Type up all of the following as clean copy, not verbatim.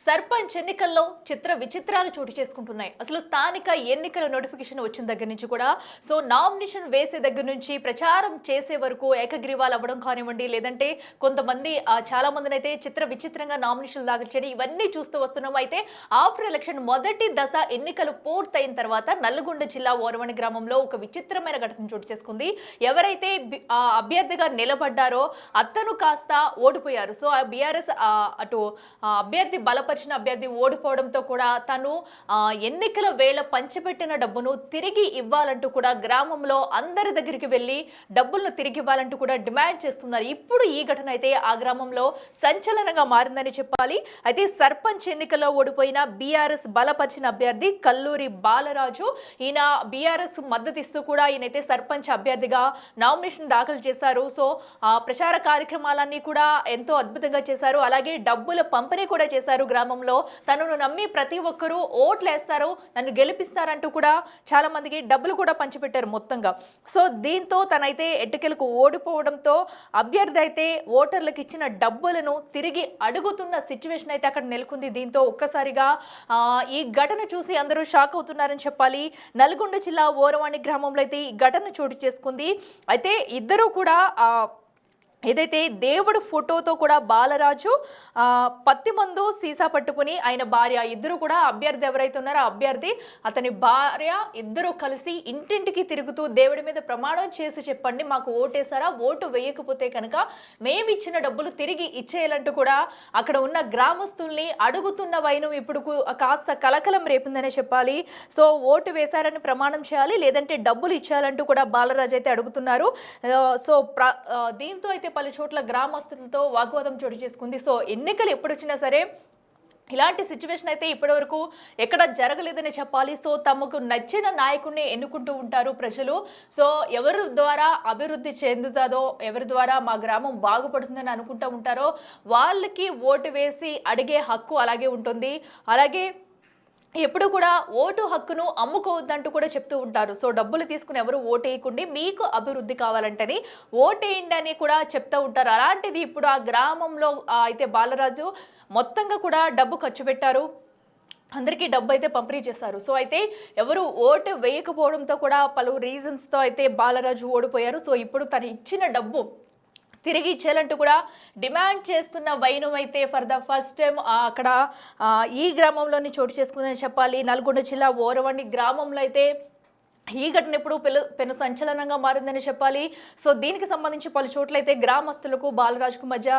సర్పంచ్ ఎన్నికల్లో చిత్ర విచిత్రాలు చోటు చేసుకుంటున్నాయి. అసలు స్థానిక ఎన్నికల నోటిఫికేషన్ వచ్చిన దగ్గర నుంచి కూడా నామినేషన్ వేసే దగ్గర నుంచి ప్రచారం చేసే వరకు ఏకగ్రీవాలు అవ్వడం కానివ్వండి, లేదంటే కొంతమంది చాలా మందిని అయితే చిత్ర విచిత్రంగా నామినేషన్లు దాఖలు చేయడం ఇవన్నీ చూస్తూ వస్తున్నాం. అయితే ఆఫ్టర్ ఎలక్షన్ మొదటి దశ ఎన్నికలు పూర్తయిన తర్వాత నల్గొండ జిల్లా ఓరవణి గ్రామంలో ఒక విచిత్రమైన ఘటన చోటు చేసుకుంది. ఎవరైతే అభ్యర్థిగా నిలబడ్డారో అతను కాస్త ఓడిపోయారు. సో ఆ బీఆర్ఎస్ అటు అభ్యర్థి బలపరిచిన అభ్యర్థి ఓడిపోవడంతో కూడా తను ఎన్నికల వేళ పంచిపెట్టిన డబ్బును తిరిగి ఇవ్వాలంటూ కూడా గ్రామంలో అందరి దగ్గరికి వెళ్ళి డబ్బులను తిరిగి ఇవ్వాలంటూ కూడా డిమాండ్ చేస్తున్నారు. ఇప్పుడు ఈ ఘటన అయితే ఆ గ్రామంలో సంచలనంగా మారిందని చెప్పాలి. అయితే సర్పంచ్ ఎన్నికల్లో ఓడిపోయిన బీఆర్ఎస్ బలపరిచిన అభ్యర్థి కల్లూరి బాలరాజు, ఈయన బీఆర్ఎస్ మద్దతు ఇస్తూ కూడా ఈయనైతే సర్పంచ్ అభ్యర్థిగా నామినేషన్ దాఖలు చేశారు. సో ప్రచార కార్యక్రమాలన్నీ కూడా ఎంతో అద్భుతంగా చేశారు. అలాగే డబ్బుల పంపిణీ కూడా చేశారు. గ్రామంలో తనను నమ్మి ప్రతి ఒక్కరూ ఓట్లు వేస్తారు, నన్ను గెలిపిస్తారంటూ కూడా చాలా మందికి డబ్బులు కూడా పంచిపెట్టారు మొత్తంగా. సో దీంతో తనైతే ఎట్టకేలకు ఓడిపోవడంతో అభ్యర్థి అయితే ఓటర్లకు ఇచ్చిన డబ్బులను తిరిగి అడుగుతున్న సిచ్యువేషన్ అయితే అక్కడ నెలకొంది. దీంతో ఒక్కసారిగా ఈ ఘటన చూసి అందరూ షాక్ అవుతున్నారని చెప్పాలి. నల్గొండ జిల్లా ఓరవాణి గ్రామంలో అయితే ఈ ఘటన చోటు చేసుకుంది. అయితే ఇద్దరు కూడా ఏదైతే దేవుడు ఫోటోతో కూడా బాలరాజు పత్తి మందు సీసా పట్టుకుని ఆయన భార్య ఇద్దరు కూడా అభ్యర్థి ఎవరైతే ఉన్నారో అభ్యర్థి అతని భార్య ఇద్దరు కలిసి ఇంటింటికి తిరుగుతూ దేవుడి మీద ప్రమాణం చేసి చెప్పండి, మాకు ఓటేసారా, ఓటు వేయకపోతే కనుక మేము ఇచ్చిన డబ్బులు తిరిగి ఇచ్చేయాలంటూ కూడా అక్కడ ఉన్న గ్రామస్తుల్ని అడుగుతున్న వైనం ఇప్పుడు కాస్త కలకలం రేపిందనే చెప్పాలి. సో ఓటు వేశారని ప్రమాణం చేయాలి, లేదంటే డబ్బులు ఇచ్చేయాలంటూ కూడా బాలరాజు అయితే అడుగుతున్నారు. సో దీంతో అయితే పలు చోట్ల గ్రామస్తులతో వాగ్వాదం చోటు చేసుకుంది. సో ఎన్నికలు ఎప్పుడు వచ్చినా సరే ఇలాంటి సిచ్యువేషన్ అయితే ఇప్పటివరకు ఎక్కడ జరగలేదని చెప్పాలి. సో తమకు నచ్చిన నాయకుడిని ఎన్నుకుంటూ ఉంటారు ప్రజలు. సో ఎవరి ద్వారా అభివృద్ధి చెందుతుందో, ఎవరి ద్వారా మా గ్రామం బాగుపడుతుందని అనుకుంటూ ఉంటారో వాళ్ళకి ఓటు వేసి అడిగే హక్కు అలాగే ఉంటుంది. అలాగే ఎప్పుడు కూడా ఓటు హక్కును అమ్ముకోవద్దంటూ కూడా చెప్తూ ఉంటారు. సో డబ్బులు తీసుకుని ఎవరు ఓటేయకండి, మీకు అభివృద్ధి కావాలంటేనే ఓటేయండి అని కూడా చెప్తూ ఉంటారు. అలాంటిది ఇప్పుడు ఆ గ్రామంలో అయితే బాలరాజు మొత్తంగా కూడా డబ్బు ఖర్చు పెట్టారు, అందరికీ డబ్బు అయితే పంపిణీ చేశారు. సో అయితే ఎవరు ఓటు వేయకపోవడంతో కూడా పలు రీజన్స్తో అయితే బాలరాజు ఓడిపోయారు. సో ఇప్పుడు తను ఇచ్చిన డబ్బు తిరిగి ఇచ్చేయాలంటూ కూడా డిమాండ్ చేస్తున్న వైనం అయితే ఫర్ ద ఫస్ట్ టైం అక్కడ ఈ గ్రామంలోని చోటు చేసుకుందని చెప్పాలి. నల్గొండ జిల్లా ఓరవణి గ్రామంలో అయితే ఈ ఘటన ఇప్పుడు పెను సంచలనంగా మారిందని చెప్పాలి. సో దీనికి సంబంధించి పలు చోట్ల అయితే గ్రామస్తులకు బాలరాజుకు మధ్య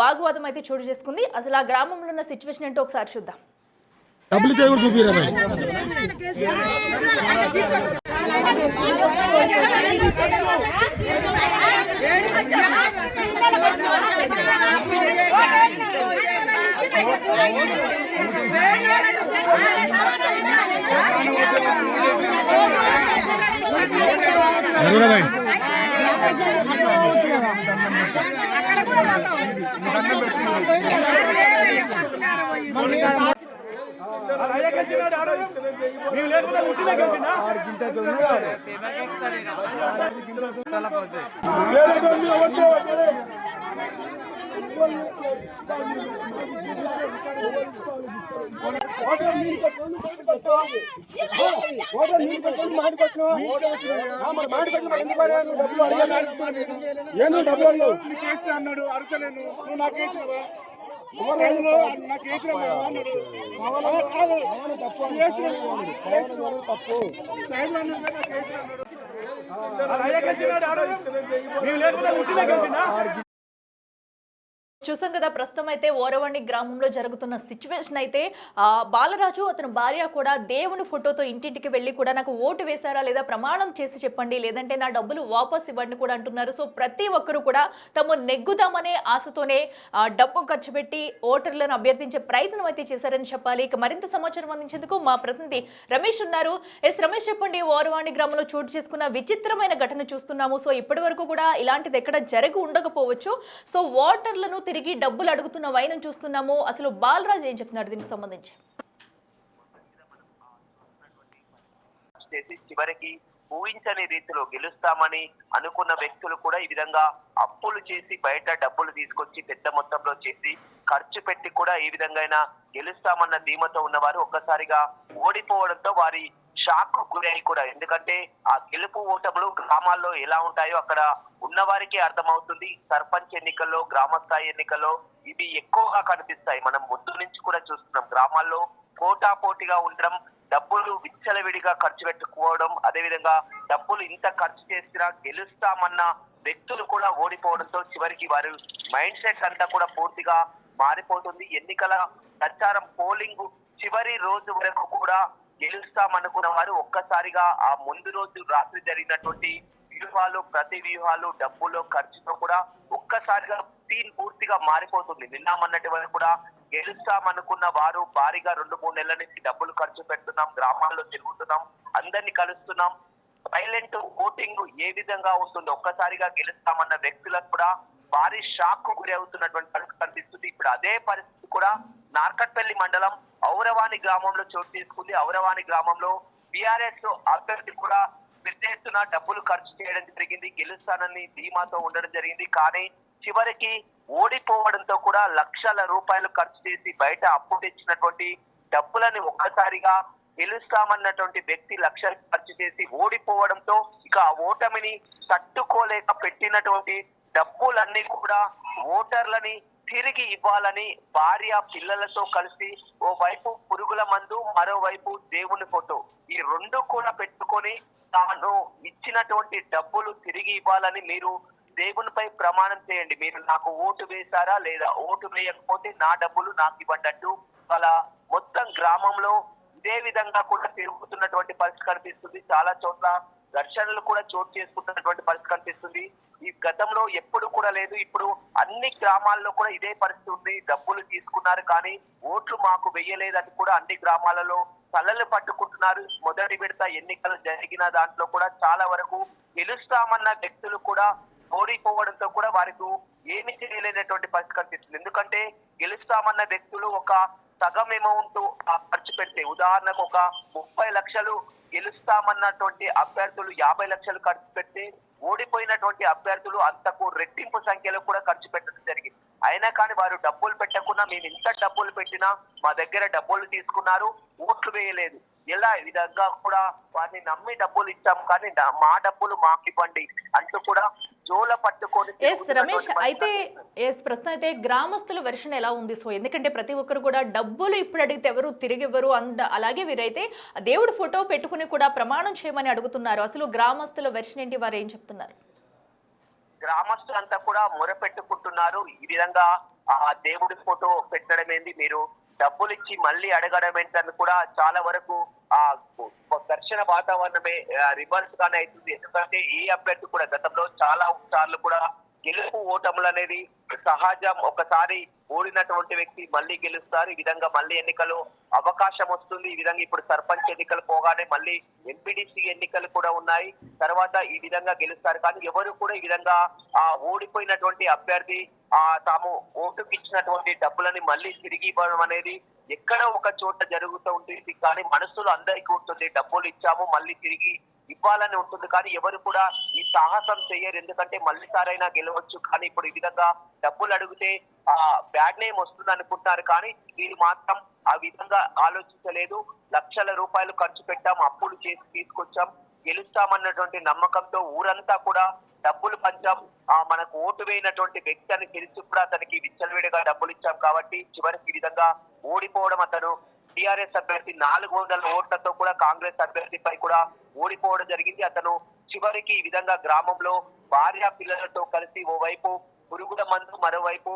వాగ్వాదం అయితే చోటు చేసుకుంది. అసలు ఆ గ్రామంలో ఉన్న సిచ్యువేషన్ ఏంటో ఒకసారి చూద్దాం. అన్నాడు అడుగుతలేను, నువ్వు నాకు వేసినవా చూసాం కదా. ప్రస్తుతం అయితే ఓరవణి గ్రామంలో జరుగుతున్న సిచ్యువేషన్ అయితే బాలరాజు అతని భార్య కూడా దేవుని ఫోటోతో ఇంటింటికి వెళ్ళి కూడా నాకు ఓటు వేశారా లేదా ప్రమాణం చేసి చెప్పండి, లేదంటే నా డబ్బులు వాపస్ ఇవ్వండి కూడా అంటున్నారు. సో ప్రతి ఒక్కరు కూడా తమ నెగ్గుదామనే ఆశతోనే డబ్బు ఖర్చు పెట్టి ఓటర్లను అభ్యర్థించే ప్రయత్నం అయితే చేశారని చెప్పాలి. ఇక మరింత సమాచారం అందించేందుకు మా ప్రతినిధి రమేష్ ఉన్నారు. రమేష్, చెప్పండి, ఓరవణి గ్రామంలో చోటు చేసుకున్న విచిత్రమైన ఘటన చూస్తున్నాము. సో ఇప్పటి వరకు కూడా ఇలాంటిది ఎక్కడ జరిగి ఉండకపోవచ్చు. సో ఓటర్లను తిరిగి డబ్బులు అడుగుతున్న వైనం చూస్తున్నాము. అసలు బాలరాజు ఏం చెప్తున్నాడు దీనికి సంబంధించి? చివరికి ఊహించని రీతిలో గెలుస్తామని అనుకున్న వ్యక్తులు కూడా ఈ విధంగా అప్పులు చేసి బయట డబ్బులు తీసుకొచ్చి పెద్ద మొత్తంలో చేసి ఖర్చు పెట్టి కూడా ఈ విధంగా గెలుస్తామన్న ధీమతో ఉన్నవారు ఒక్కసారిగా ఓడిపోవడంతో వారి షాక్ గురై కూడా, ఎందుకంటే ఆ గెలుపు ఓటములు గ్రామాల్లో ఎలా ఉంటాయో అక్కడ ఉన్నవారికి అర్థమవుతుంది. సర్పంచ్ ఎన్నికల్లో, గ్రామ స్థాయి ఎన్నికల్లో ఇవి ఎక్కువగా కనిపిస్తాయి. మనం ముందు నుంచి కూడా చూస్తున్నాం. గ్రామాల్లో పోటాపోటీగా ఉండడం, డబ్బులు విచ్చలవిడిగా ఖర్చు పెట్టుకోవడం, అదేవిధంగా డబ్బులు ఇంత ఖర్చు చేసినా గెలుస్తామన్న వ్యక్తులు కూడా ఓడిపోవడంతో చివరికి వారి మైండ్ సెట్ అంతా కూడా పూర్తిగా మారిపోతుంది. ఎన్నికల ప్రచారం పోలింగ్ చివరి రోజు వరకు కూడా గెలుస్తామనుకున్న వారు ఒక్కసారిగా ఆ ముందు రోజు రాత్రి జరిగినటువంటి వ్యూహాలు, ప్రతి వ్యూహాలు, డబ్బులు ఖర్చుతో కూడా ఒక్కసారిగా సీన్ పూర్తిగా మారిపోతుంది. నిన్నామన్నటి వరకు కూడా గెలుస్తామనుకున్న వారు భారీగా 2-3 నెలల నుంచి డబ్బులు ఖర్చు పెడుతున్నాం, గ్రామాల్లో తిరుగుతున్నాం, అందరినీ కలుస్తున్నాం. సైలెంట్ ఓటింగ్ ఏ విధంగా ఉంటుందో ఒక్కసారిగా గెలుస్తామన్న వ్యక్తులకు కూడా భారీ షాక్ కు గురి అవుతున్నటువంటి పరిస్థితి కనిపిస్తుంది. ఇప్పుడు అదే పరిస్థితి కూడా నార్కట్పల్లి మండలం ఔరవాణి గ్రామంలో చోటు తీసుకుంది. ఔరవాణి గ్రామంలో బీఆర్ఎస్ అభ్యర్థి కూడా పెద్ద ఎత్తున డబ్బులు ఖర్చు చేయడం జరిగింది. గెలుస్తానని ధీమాతో ఉండడం జరిగింది. కానీ చివరికి ఓడిపోవడంతో కూడా లక్షల రూపాయలు ఖర్చు చేసి బయట అప్పు తెచ్చినటువంటి డబ్బులని ఒక్కసారిగా గెలుస్తామన్నటువంటి వ్యక్తి లక్షలు ఖర్చు చేసి ఓడిపోవడంతో ఇక ఆ ఓటమిని తట్టుకోలేక పెట్టినటువంటి డబ్బులన్నీ కూడా ఓటర్లని తిరిగి ఇవ్వాలని భార్య పిల్లలతో కలిసి ఓవైపు పురుగుల మందు, మరోవైపు దేవుని ఫోటో, ఈ రెండు కూడా పెట్టుకొని తాను ఇచ్చినటువంటి డబ్బులు తిరిగి ఇవ్వాలని మీరు దేవునిపై ప్రమాణం చేయండి. మీరు నాకు ఓటు వేశారా లేదా, ఓటు వేయకపోతే నా డబ్బులు నాకు ఇవ్వండి వాళ్ళ మొత్తం గ్రామంలో ఇదే విధంగా కూడా తిరుగుతున్నటువంటి పరిస్థితి కనిపిస్తుంది. చాలా చోట్ల ఘర్షణలు కూడా చోటు చేసుకుంటున్నటువంటి పరిస్థితి కనిపిస్తుంది. ఈ గతంలో ఎప్పుడు కూడా లేదు, ఇప్పుడు అన్ని గ్రామాల్లో కూడా ఇదే పరిస్థితి ఉంది. డబ్బులు తీసుకున్నారు కానీ ఓట్లు మాకు వెయ్యలేదని కూడా అన్ని గ్రామాలలో తలలు పట్టుకుంటున్నారు. మొదటి విడత ఎన్నికలు జరిగిన దాంట్లో కూడా చాలా వరకు గెలుస్తామన్న వ్యక్తులు కూడా ఓడిపోవడంతో కూడా వారికి ఏమి చేయలేనటువంటి పరిస్థితి కనిపిస్తుంది. ఎందుకంటే గెలుస్తామన్న వ్యక్తులు ఒక సగం అమౌంట్ ఖర్చు పెడితే, ఉదాహరణకు ఒక 30 లక్షలు గెలుస్తామన్నటువంటి అభ్యర్థులు 50 లక్షలు ఖర్చు పెడితే, ఓడిపోయినటువంటి అభ్యర్థులు అంతకు రెట్టింపు సంఖ్యలో కూడా ఖర్చు పెట్టడం జరిగింది. అయినా కానీ వారు డబ్బులు పెట్టకుండా మేము ఇంత డబ్బులు పెట్టినా మా దగ్గర డబ్బులు తీసుకున్నారు, ఓట్లు వేయలేదు. ఎలా విధంగా కూడా వారిని నమ్మి డబ్బులు ఇచ్చాం కానీ మా డబ్బులు మాకు ఇవ్వండి అంటూ కూడా జోల పట్టుకొని. రమేష్, అయితే ప్రస్తుతం అయితే గ్రామస్తుల వెర్షన్ ఎలా ఉంది? సో ఎందుకంటే ప్రతి ఒక్కరు కూడా డబ్బులు ఇప్పుడు అడిగితే ఎవరు తిరిగి ఇవ్వరు, అలాగే వీరైతే దేవుడి ఫోటో పెట్టుకుని కూడా ప్రమాణం చేయమని అడుగుతున్నారు. అసలు గ్రామస్తుల వెర్షన్ ఏంటి, వారు ఏం చెప్తున్నారు? గ్రామస్తులంతా కూడా మొరపెట్టుకుంటున్నారు. ఈ విధంగా ఆ దేవుడి ఫోటో పెట్టడం ఏంది, మీరు డబ్బులు ఇచ్చి మళ్ళీ అడగడం ఏంటని కూడా చాలా వరకు ఆ ఘర్షణ వాతావరణమే రివర్స్ గానే అవుతుంది. ఎందుకంటే ఈ అభ్యర్థి కూడా గతంలో చాలా సార్లు కూడా గెలుపు ఓటములు అనేది సహజం. ఒకసారి ఓడినటువంటి వ్యక్తి మళ్ళీ గెలుస్తారు. ఈ విధంగా మళ్ళీ ఎన్నికలు అవకాశం వస్తుంది. ఈ విధంగా ఇప్పుడు సర్పంచ్ ఎన్నికలు పోగానే మళ్ళీ ఎంపీడీసీ ఎన్నికలు కూడా ఉన్నాయి. తర్వాత ఈ విధంగా గెలుస్తారు. కానీ ఎవరు కూడా ఈ విధంగా ఆ ఓడిపోయినటువంటి అభ్యర్థి తాము ఓటుకి ఇచ్చినటువంటి డబ్బులని మళ్ళీ తిరిగి ఇవ్వడం అనేది ఎక్కడో ఒక చోట జరుగుతూ ఉంటుంది. కానీ మనసులో అందరికీ ఉంటుంది, డబ్బులు ఇచ్చాము మళ్ళీ తిరిగి ఇవ్వాలని ఉంటుంది. కానీ ఎవరు కూడా ఈ సాహసం చెయ్యరు. ఎందుకంటే మళ్ళీ సారైనా గెలవచ్చు. కానీ ఇప్పుడు ఈ విధంగా డబ్బులు అడిగితే బ్యాడ్ నేమ్ వస్తుంది అనుకుంటారు. కానీ వీరు మాత్రం ఆ విధంగా ఆలోచించలేదు. లక్షల రూపాయలు ఖర్చు పెట్టాం, అప్పులు చేసి తీసుకొచ్చాం, గెలుస్తామన్నటువంటి నమ్మకంతో ఊరంతా కూడా డబ్బులు పంచాం. మనకు ఓటు వేయినటువంటి వ్యక్తి అని తెలిసి కూడా అతనికి విచ్చలవిడిగా డబ్బులు ఇచ్చాం. కాబట్టి చివరికి ఈ విధంగా ఓడిపోవడం, అతను టిఆర్ఎస్ అభ్యర్థి 400 ఓట్లతో కూడా కాంగ్రెస్ అభ్యర్థిపై కూడా ఓడిపోవడం జరిగింది. అతను చివరికి ఈ విధంగా గ్రామంలో భార్య పిల్లలతో కలిసి ఓవైపు పురుగుల మందు, మరోవైపు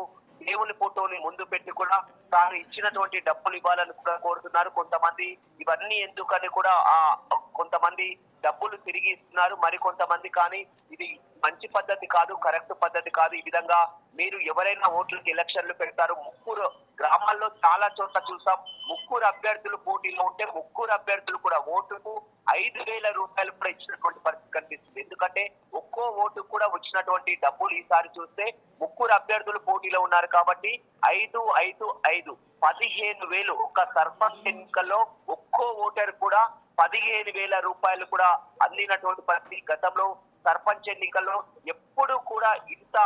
దేవుని ఫోటోని ముందు పెట్టి కూడా తాను ఇచ్చినటువంటి డబ్బులు ఇవ్వాలని కూడా కోరుతున్నారు. కొంతమంది ఇవన్నీ ఎందుకని కూడా కొంతమంది డబ్బులు తిరిగి ఇస్తున్నారు, మరి కొంతమంది కానీ ఇది మంచి పద్ధతి కాదు, కరెక్ట్ పద్ధతి కాదు. ఈ విధంగా మీరు ఎవరైనా ఓట్లకి ఎలక్షన్లు పెడతారు. ముగ్గురు గ్రామాల్లో చాలా చోట్ల చూసాం, ముగ్గురు అభ్యర్థులు పోటీలో ఉంటే ముగ్గురు అభ్యర్థులు కూడా ఓటుకు 5,000 రూపాయలు కూడా ఇచ్చినటువంటి పరిస్థితి కనిపిస్తుంది. ఎందుకంటే ఒక్కో ఓటు కూడా వచ్చినటువంటి డబ్బులు ఈసారి చూస్తే ముగ్గురు అభ్యర్థులు పోటీలో ఉన్నారు కాబట్టి 15,000 ఒక సర్పంచ్ ఎన్నికల్లో ఒక్కో ఓటర్ కూడా 15,000 రూపాయలు కూడా అందినటువంటి పరిస్థితి. గతంలో సర్పంచ్ ఎన్నికల్లో ఎప్పుడు కూడా ఇంత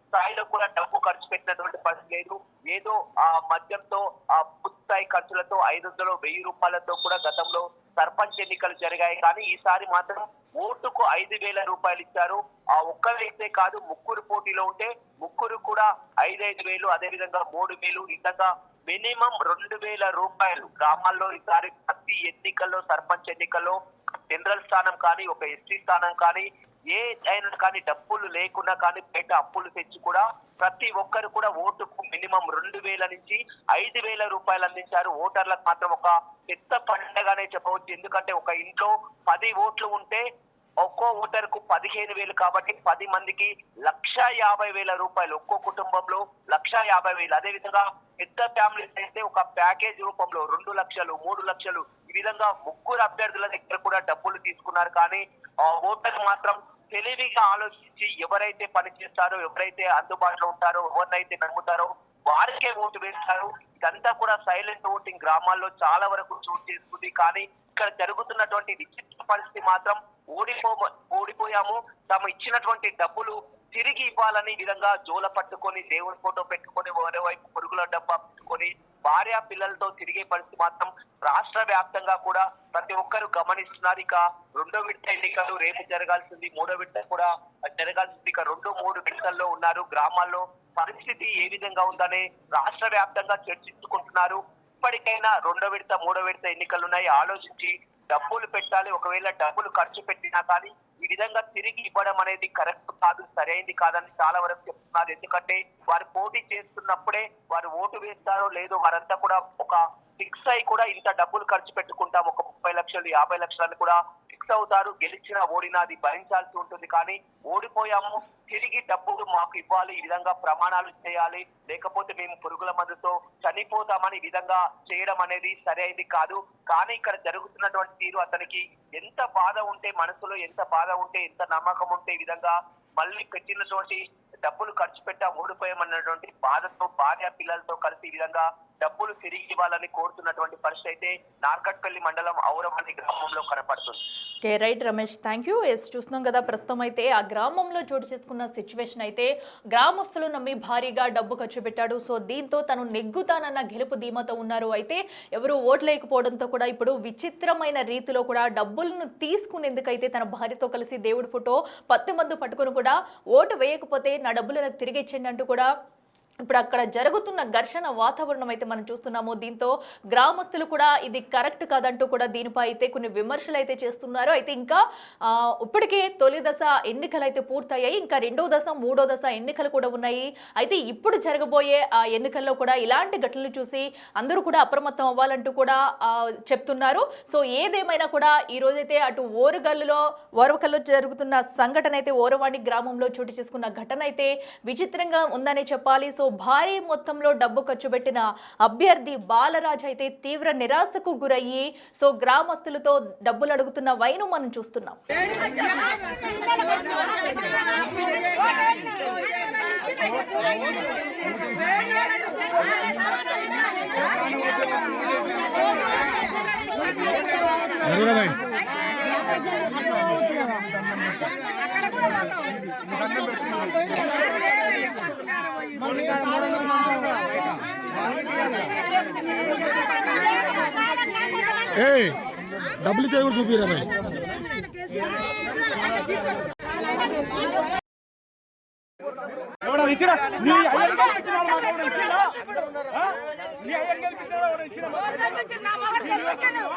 స్థాయిలో కూడా డబ్బు ఖర్చు పెట్టినటువంటి పరిస్థితి లేదు. ఏదో ఆ మద్యంతో పుస్తక స్థాయి ఖర్చులతో 500, 1000 రూపాయలతో కూడా గతంలో సర్పంచ్ ఎన్నికలు జరిగాయి. కానీ ఈసారి మాత్రం ఓటుకు 5,000 రూపాయలు ఇచ్చారు. ఆ ఒక్క వ్యక్తే కాదు, ముగ్గురు పోటీలో ఉంటే ముగ్గురు కూడా 5,000, అదే విధంగా 3,000, విధంగా మినిమం 2,000 రూపాయలు గ్రామాల్లో ఈసారి ప్రతి ఎన్నికల్లో, సర్పంచ్ ఎన్నికల్లో జనరల్ స్థానం కానీ, ఒక ఎస్టీ స్థానం కానీ, ఏ అయినా కానీ డబ్బులు లేకున్నా కానీ బయట అప్పులు తెచ్చి కూడా ప్రతి ఒక్కరు కూడా ఓటుకు మినిమం 2,000 నుంచి 5,000 రూపాయలు అందించారు. ఓటర్లకు మాత్రం ఒక పెద్ద పండగనే చెప్పవచ్చు. ఎందుకంటే ఒక ఇంట్లో 10 ఓట్లు ఉంటే ఒక్కో ఓటర్కు 15,000 కాబట్టి 10 మందికి 1,50,000 రూపాయలు, ఒక్కో కుటుంబంలో 1,50,000. అదే విధంగా పెద్ద ఫ్యామిలీస్ అయితే ఒక ప్యాకేజ్ రూపంలో 2 లక్షలు, 3 లక్షలు, ఈ విధంగా ముగ్గురు అభ్యర్థుల దగ్గర కూడా డబ్బులు తీసుకున్నారు. కానీ ఆ ఓటర్ మాత్రం తెలివిగా ఆలోచించి ఎవరైతే పనిచేస్తారో, ఎవరైతే అందుబాటులో ఉంటారో, ఎవరినైతే నమ్ముతారో వారికే ఓటు వేస్తారు. ఇదంతా కూడా సైలెంట్ ఓటింగ్ గ్రామాల్లో చాలా వరకు చోటు చేసుకుంది. కానీ ఇక్కడ జరుగుతున్నటువంటి విచిత్ర పరిస్థితి మాత్రం ఓడిపోయాము, తాము ఇచ్చినటువంటి డబ్బులు తిరిగి ఇవ్వాలని విధంగా జోల పట్టుకొని, దేవుడి ఫోటో పెట్టుకొని, మరోవైపు పురుగుల డబ్బా పెట్టుకొని భార్య పిల్లలతో తిరిగే పరిస్థితి మాత్రం రాష్ట్ర వ్యాప్తంగా కూడా ప్రతి ఒక్కరు గమనిస్తున్నారు. ఇక 2వ విడత ఎన్నికలు రేపు జరగాల్సింది, 3వ విడత కూడా జరగాల్సింది. ఇక 2, 3 విడతల్లో ఉన్నారు. గ్రామాల్లో పరిస్థితి ఏ విధంగా ఉందనే రాష్ట్ర వ్యాప్తంగా చర్చించుకుంటున్నారు. ఇప్పటికైనా 2వ విడత, 3వ విడత ఎన్నికలు ఉన్నాయి, ఆలోచించి డబ్బులు పెట్టాలి. ఒకవేళ డబ్బులు ఖర్చు పెట్టినా కానీ ఈ విధంగా తిరిగి ఇవ్వడం అనేది కరెక్ట్ కాదు, సరైనది కాదని చాలా వరకు చెప్తున్నారు. ఎందుకంటే వారు పోటీ చేస్తున్నప్పుడే వారు ఓటు వేస్తారో లేదో వారంతా కూడా ఒక ఫిక్స్ అయి కూడా ఇంత డబ్బులు ఖర్చు పెట్టుకుంటాం, ఒక 30 లక్షలు, 50 లక్షలని కూడా ఫిక్స్ అవుతారు. గెలిచినా ఓడినా అది భరించాల్సి ఉంటుంది. కానీ ఓడిపోయాము, తిరిగి డబ్బులు మాకు ఇవ్వాలి, ఈ విధంగా ప్రమాణాలు చేయాలి, లేకపోతే మేము పురుగుల మందుతో చనిపోతామని ఈ విధంగా చేయడం అనేది సరైనది కాదు. కానీ ఇక్కడ జరుగుతున్నటువంటి తీరు అతనికి ఎంత బాధ ఉంటే, మనసులో ఎంత బాధ ఉంటే, ఎంత నమ్మకం ఉంటే ఈ విధంగా మళ్ళీ పెట్టినటువంటి డబ్బులు ఖర్చు పెట్టా ఓడిపోయామన్నటువంటి బాధతో భార్య పిల్లలతో కలిసి ఈ విధంగా డబ్బులు తిరిగి ఇవ్వాలని కోరుతున్నటువంటి పరిస్థితి అయితే నార్కట్పల్లి మండలం ఔరవల్లి గ్రామంలో కనపడుతుంది. Okay, right Ramesh, thank you. Yes, చూస్తున్నాం కదా ప్రస్తుతం అయితే ఆ గ్రామంలో చోటు చేసుకున్న సిచ్యువేషన్ అయితే గ్రామస్తులు నమ్మి భారీగా డబ్బు ఖర్చు పెట్టాడు. సో దీంతో తను నెగ్గుతానన్న గెలుపు ధీమాతో ఉన్నారు. అయితే ఎవరు ఓట్లేకపోవడంతో కూడా ఇప్పుడు విచిత్రమైన రీతిలో కూడా డబ్బులను తీసుకునేందుకైతే తన భార్యతో కలిసి దేవుడి ఫోటో 10 మంది పట్టుకుని కూడా ఓటు వేయకపోతే నా డబ్బులు నాకు తిరిగి ఇచ్చేయండి అంటూ కూడా ఇప్పుడు అక్కడ జరుగుతున్న ఘర్షణ వాతావరణం అయితే మనం చూస్తున్నాము. దీంతో గ్రామస్తులు కూడా ఇది కరెక్ట్ కాదంటూ కూడా దీనిపై అయితే కొన్ని విమర్శలు అయితే చేస్తున్నారు. అయితే ఇంకా ఇప్పటికే తొలి దశ ఎన్నికలు అయితే పూర్తయ్యాయి, ఇంకా 2వ దశ, 3వ దశ ఎన్నికలు కూడా ఉన్నాయి. అయితే ఇప్పుడు జరగబోయే ఆ ఎన్నికల్లో కూడా ఇలాంటి ఘటనలు చూసి అందరూ కూడా అప్రమత్తం అవ్వాలంటూ కూడా చెప్తున్నారు. సో ఏదేమైనా కూడా ఈ రోజైతే అటు ఓరుకల్లో జరుగుతున్న సంఘటన అయితే ఓరవాణి గ్రామంలో చోటు చేసుకున్న ఘటన అయితే విచిత్రంగా ఉందనే చెప్పాలి. సో భారీ మొత్తంలో డబ్బు ఖర్చు పెట్టిన అభ్యర్థి బాలరాజ్ అయితే తీవ్ర నిరాశకు గురయ్యి సో గ్రామస్తులతో డబ్బులు అడుగుతున్న వైను మనం చూస్తున్నాం. డబ్బులు ఇచ్చేది కూడా చూపిరా భాయ్. ఇచ్చినా నీ అయ్యర్ గెలిపించిన నీ అయ్యర్ గెలిపించిన మాట్లాడుతున్నావు